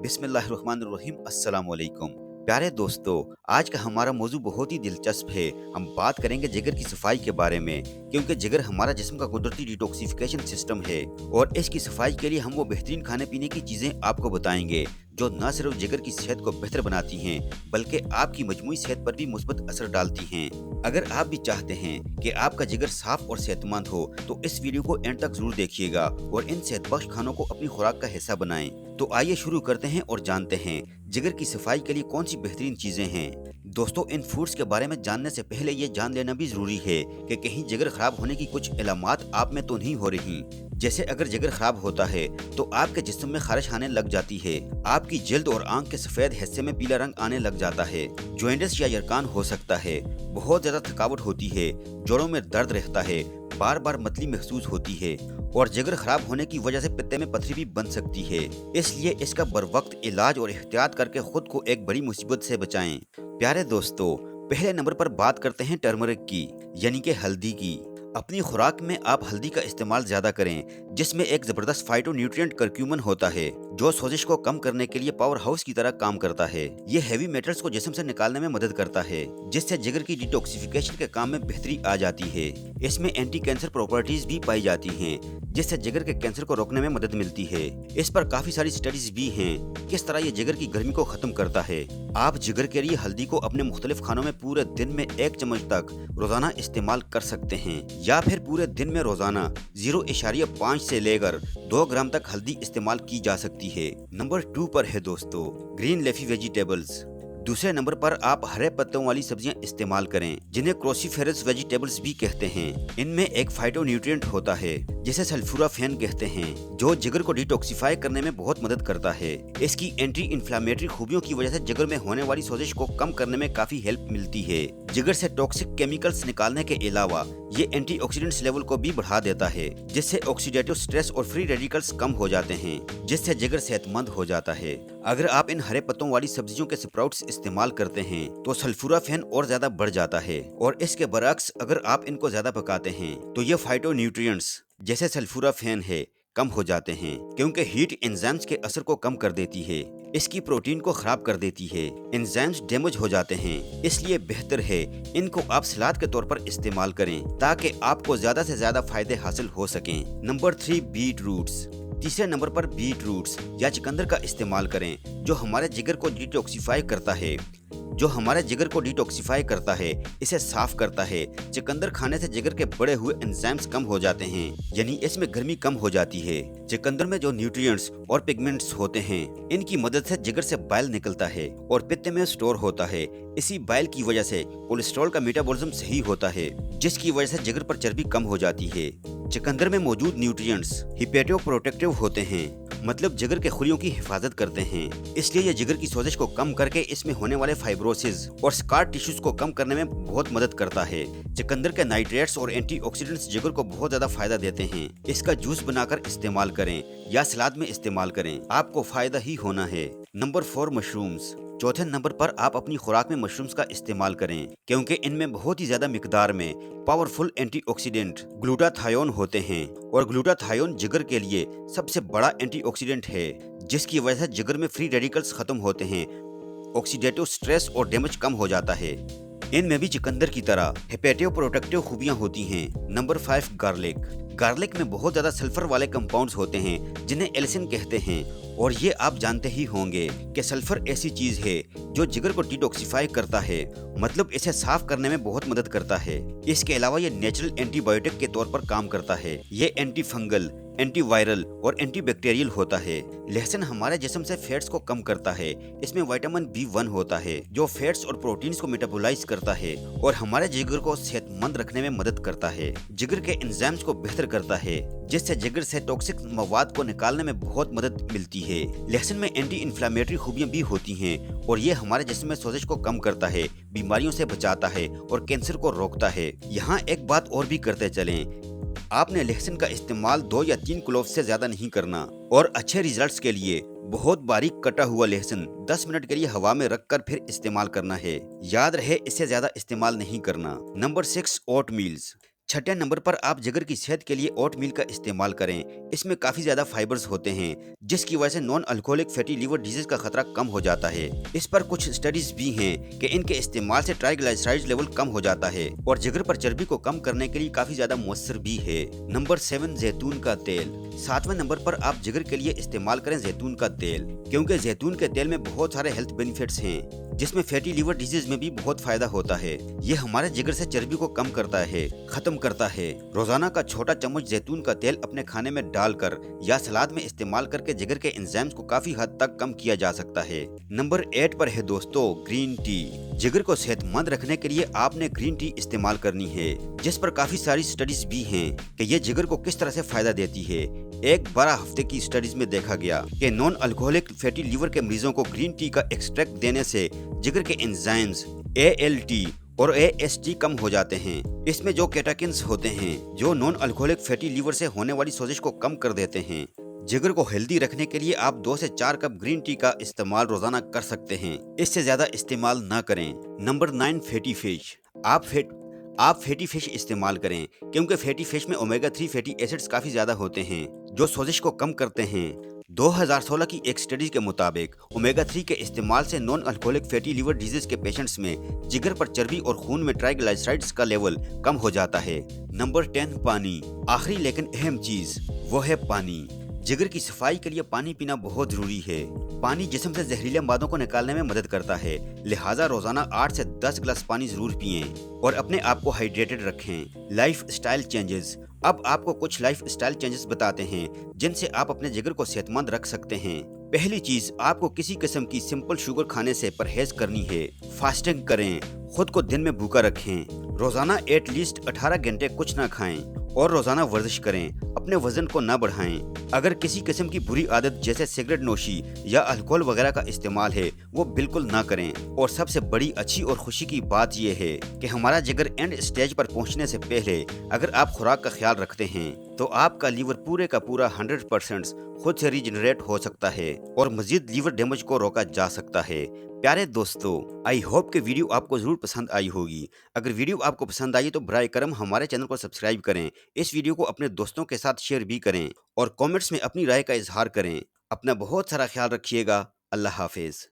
बिस्मिल्लाहिर्रहमानिर्रहीम अस्सलाम वालेकुम। प्यारे दोस्तों, आज का हमारा मौजू बहुत ही दिलचस्प है। हम बात करेंगे जिगर की सफाई के बारे में, क्योंकि जिगर हमारा जिस्म का कुदरती डिटॉक्सिफिकेशन सिस्टम है और इसकी सफाई के लिए हम वो बेहतरीन खाने पीने की चीज़ें आपको बताएंगे जो न सिर्फ जिगर की सेहत को बेहतर बनाती हैं बल्कि आपकी मजमूई सेहत पर भी मुस्बत असर डालती हैं। अगर आप भी चाहते हैं कि आपका जिगर साफ और सेहतमंद हो तो इस वीडियो को एंड तक जरूर देखिएगा और इन सेहतबख्श खानों को अपनी खुराक का हिस्सा बनाएं। तो आइए शुरू करते हैं और जानते हैं जिगर की सफाई के लिए कौन सी बेहतरीन चीजें हैं। दोस्तों, इन फूड्स के बारे में जानने से पहले ये जान लेना भी जरूरी है कि कहीं जिगर खराब होने की कुछ अलामात आप में तो नहीं हो रही। जैसे अगर जिगर खराब होता है तो आपके जिस्म में खारिश आने लग जाती है, आपकी जल्द और आंख के सफेद हिस्से में पीला रंग आने लग जाता है, जॉइंटिस या यरकान हो सकता है, बहुत ज्यादा थकावट होती है, जोड़ों में दर्द रहता है, बार बार मतली महसूस होती है और जिगर खराब होने की वजह से पित्ते में पथरी भी बन सकती है। इसलिए इसका बरवक्त इलाज और एहतियात करके खुद को एक बड़ी मुसीबत से बचाएं। प्यारे दोस्तों, पहले नंबर पर बात करते हैं टर्मरिक की, यानी कि हल्दी की। अपनी खुराक में आप हल्दी का इस्तेमाल ज्यादा करें, जिसमें एक जबरदस्त फाइटोन्यूट्रिएंट करक्यूमन होता है जो सोजिश को कम करने के लिए पावर हाउस की तरह काम करता है। ये हैवी मेटल्स को जिस्म से निकालने में मदद करता है, जिससे जिगर की डिटॉक्सिफिकेशन के काम में बेहतरी आ जाती है। इसमें एंटी कैंसर प्रॉपर्टीज भी पाई जाती हैं, जिससे जिगर के कैंसर को रोकने में मदद मिलती है। इस पर काफी सारी स्टडीज भी हैं किस तरह ये जिगर की गर्मी को खत्म करता है। आप जिगर के लिए हल्दी को अपने मुख्तलिफ खानों में पूरे दिन में 1 चम्मच तक रोजाना इस्तेमाल कर सकते हैं, या फिर पूरे दिन में रोजाना 0.5 से लेकर 2 ग्राम तक हल्दी इस्तेमाल की जा सकती है। नंबर 2 पर है दोस्तों ग्रीन लीफी वेजिटेबल्स। दूसरे नंबर पर आप हरे पत्तों वाली सब्जियां इस्तेमाल करें, जिन्हें क्रोसीफेरस वेजिटेबल्स भी कहते हैं। इनमें एक फाइटोन्यूट्रिएंट होता है जिसे सल्फोराफेन कहते हैं, जो जिगर को डिटॉक्सिफाई करने में बहुत मदद करता है। इसकी एंटी इन्फ्लामेटरी खूबियों की वजह से जिगर में होने वाली सोजिश को कम करने में काफी हेल्प मिलती है। जिगर से टॉक्सिक केमिकल्स निकालने के अलावा ये एंटीऑक्सीडेंट्स लेवल को भी बढ़ा देता है, जिससे ऑक्सीडेटिव स्ट्रेस और फ्री रेडिकल्स कम हो जाते हैं, जिससे जिगर सेहतमंद हो जाता है। अगर आप इन हरे पत्तों वाली सब्जियों के स्प्राउट्स इस्तेमाल करते हैं तो सल्फोराफेन और ज्यादा बढ़ जाता है, और इसके बरअक्स अगर आप इनको ज्यादा पकाते हैं तो ये फाइटोन्यूट्रिएंट्स जैसे सल्फोराफेन है कम हो जाते हैं, क्योंकि हीट एंजाइम्स के असर को कम कर देती है। इसकी प्रोटीन को खराब कर देती है, एंजाइम्स डैमेज हो जाते हैं। इसलिए बेहतर है इनको आप सलाद के तौर पर इस्तेमाल करें ताकि आपको ज्यादा से ज्यादा फायदे हासिल हो सकें। Number 3 beet roots. तीसरे नंबर पर बीट रूट्स या चुकंदर का इस्तेमाल करें, जो हमारे जिगर को डिटॉक्सिफाई करता है। इसे साफ करता है। चुकंदर खाने से जिगर के बड़े हुए एंजाइम्स कम हो जाते हैं, यानी इसमें गर्मी कम हो जाती है। चुकंदर में जो न्यूट्रिएंट्स और पिगमेंट्स होते हैं, इनकी मदद से जिगर से बाइल निकलता है और पित्त में स्टोर होता है। इसी बाइल की वजह से कोलेस्ट्रॉल का मेटाबॉलिज्म सही होता है, जिसकी वजह से जिगर पर चर्बी कम हो जाती है। चुकंदर में मौजूद न्यूट्रिएंट्स हिपेटो प्रोटेक्टिव होते हैं, मतलब जिगर के खुलियों की हिफाजत करते हैं। इसलिए ये जिगर की सोजिश को कम करके इसमें होने वाले फाइब्रोसिस और स्कार टिश्यूज को कम करने में बहुत मदद करता है। चुकंदर के नाइट्रेट्स और एंटीऑक्सीडेंट्स जिगर को बहुत ज्यादा फायदा देते हैं। इसका जूस बनाकर इस्तेमाल करें या सलाद में इस्तेमाल करें, आपको फायदा ही होना है। Number 4 mushrooms. चौथे नंबर पर आप अपनी खुराक में मशरूम्स का इस्तेमाल करें, क्योंकि इनमें बहुत ही ज्यादा मिकदार में पावरफुल एंटीऑक्सीडेंट ग्लूटाथायोन होते हैं, और ग्लूटाथायोन जिगर के लिए सबसे बड़ा एंटीऑक्सीडेंट है, जिसकी वजह से जिगर में फ्री रेडिकल्स खत्म होते हैं, ऑक्सीडेटिव स्ट्रेस और डैमेज कम हो जाता है। इनमें भी चुकंदर की तरह हेपेटो प्रोटेक्टिव खूबियां होती हैं। Number 5 garlic. गार्लिक में बहुत ज्यादा सल्फर वाले कंपाउंड्स होते हैं, जिन्हें एलिसिन कहते हैं, और ये आप जानते ही होंगे कि सल्फर ऐसी चीज है जो जिगर को डिटॉक्सिफाई करता है, मतलब इसे साफ करने में बहुत मदद करता है। इसके अलावा ये नेचुरल एंटीबायोटिक के तौर पर काम करता है। ये एंटी फंगल, एंटी वायरल और एंटी बैक्टीरियल होता है। लहसुन हमारे जिस्म से फैट्स को कम करता है। इसमें विटामिन B1 होता है, जो फैट्स और प्रोटीन्स को मेटाबोलाइज करता है और हमारे जिगर को सेहतमंद रखने में मदद करता है। जिगर के एंजाइम्स को बेहतर करता है, जिससे जिगर से टॉक्सिक मवाद को निकालने में बहुत मदद मिलती है। लहसुन में एंटी इन्फ्लामेटरी खूबियां भी होती हैं, और ये हमारे जिस्म में सोजिश को कम करता है, बीमारियों से बचाता है और कैंसर को रोकता है। यहाँ एक बात और भी करते चलें, आपने लहसुन का इस्तेमाल 2 या 3 क्लोव से ज्यादा नहीं करना, और अच्छे रिजल्ट्स के लिए बहुत बारीक कटा हुआ लहसुन 10 मिनट के लिए हवा में रखकर फिर इस्तेमाल करना है। याद रहे, इससे ज्यादा इस्तेमाल नहीं करना। नंबर 6 ओट मील्स। छठे नंबर पर आप जिगर की सेहत के लिए ओट मील का इस्तेमाल करें। इसमें काफी ज्यादा फाइबर्स होते हैं जिसकी वजह से non alcoholic fatty liver disease का खतरा कम हो जाता है। इस पर कुछ स्टडीज भी हैं कि इनके इस्तेमाल से ट्राइग्लिसराइड लेवल कम हो जाता है और जिगर पर चर्बी को कम करने के लिए काफी ज्यादा मुअस्सर भी है। नंबर 7, जैतून का तेल। 7वें नंबर पर आप जिगर के लिए इस्तेमाल करें जैतून का तेल, क्योंकि जैतून के तेल में बहुत सारे हेल्थ बेनिफिट्स हैं जिसमें फैटी लीवर डिजीज में भी बहुत फायदा होता है। ये हमारे जिगर से चर्बी को कम करता है, खत्म करता है। रोजाना का छोटा चम्मच जैतून का तेल अपने खाने में डालकर या सलाद में इस्तेमाल करके जिगर के एंजाइम्स को काफी हद तक कम किया जा सकता है। नंबर 8 पर है दोस्तों ग्रीन टी। जिगर को सेहतमंद रखने के लिए आपने ग्रीन टी इस्तेमाल करनी है, जिस पर काफी सारी स्टडीज भी हैं कि ये जिगर को किस तरह से फायदा देती है। एक 12 हफ्ते की स्टडीज में देखा गया कि नॉन अल्कोहलिक फैटी लीवर के मरीजों को ग्रीन टी का एक्सट्रैक्ट देने से जिगर के एंजाइम्स ALT और AST कम हो जाते हैं। इसमें जो कैटाकिन्स होते हैं जो नॉन अल्कोहलिक फैटी लीवर से होने वाली सोजिश को कम कर देते हैं। जिगर को हेल्दी रखने के लिए आप 2 से 4 कप ग्रीन टी का इस्तेमाल रोजाना कर सकते हैं, इससे ज्यादा इस्तेमाल ना करें। Number 9, fatty fish. आप फैटी फिश इस्तेमाल करें, क्योंकि फैटी फिश में ओमेगा 3 फैटी एसिड्स काफी ज्यादा होते हैं जो सोजिश को कम करते हैं। 2016 की एक स्टडी के मुताबिक ओमेगा 3 के इस्तेमाल से non alcoholic fatty liver disease के पेशेंट्स में जिगर पर चर्बी और खून में ट्राइग्लिसराइड्स का लेवल कम हो जाता है। नंबर 10, पानी। आखिरी लेकिन अहम चीज वो है पानी। जिगर की सफाई के लिए पानी पीना बहुत जरूरी है। पानी जिस्म से जहरीले मादों को निकालने में मदद करता है, लिहाजा रोजाना 8 से 10 गिलास पानी जरूर पिएं और अपने आप को हाइड्रेटेड रखें। Life style changes. अब आपको कुछ लाइफ स्टाइल चेंजेस बताते हैं जिनसे आप अपने जिगर को सेहतमंद रख सकते हैं। पहली चीज, आपको किसी किस्म की सिंपल शुगर खाने से परहेज करनी है। फास्टिंग करें, खुद को दिन में भूखा रखें, रोजाना एटलीस्ट 18 घंटे कुछ ना खाएं और रोजाना वर्जिश करें, अपने वजन को ना बढ़ाएं। अगर किसी किस्म की बुरी आदत जैसे सिगरेट नोशी या अल्कोहल वगैरह का इस्तेमाल है वो बिल्कुल ना करें। और सबसे बड़ी अच्छी और खुशी की बात यह है कि हमारा जिगर एंड स्टेज पर पहुंचने से पहले अगर आप खुराक का ख्याल रखते हैं तो आपका लीवर पूरे का पूरा 100% खुद से रीजनरेट हो सकता है और मजीद लीवर डैमेज को रोका जा सकता है। प्यारे दोस्तों, आई होप कि वीडियो आपको जरूर पसंद आई होगी। अगर वीडियो आपको पसंद आई तो बराए करम हमारे चैनल को सब्सक्राइब करें, इस वीडियो को अपने दोस्तों के साथ शेयर भी करें और कमेंट्स में अपनी राय का इजहार करें। अपना बहुत सारा ख्याल रखिएगा। अल्लाह हाफिज।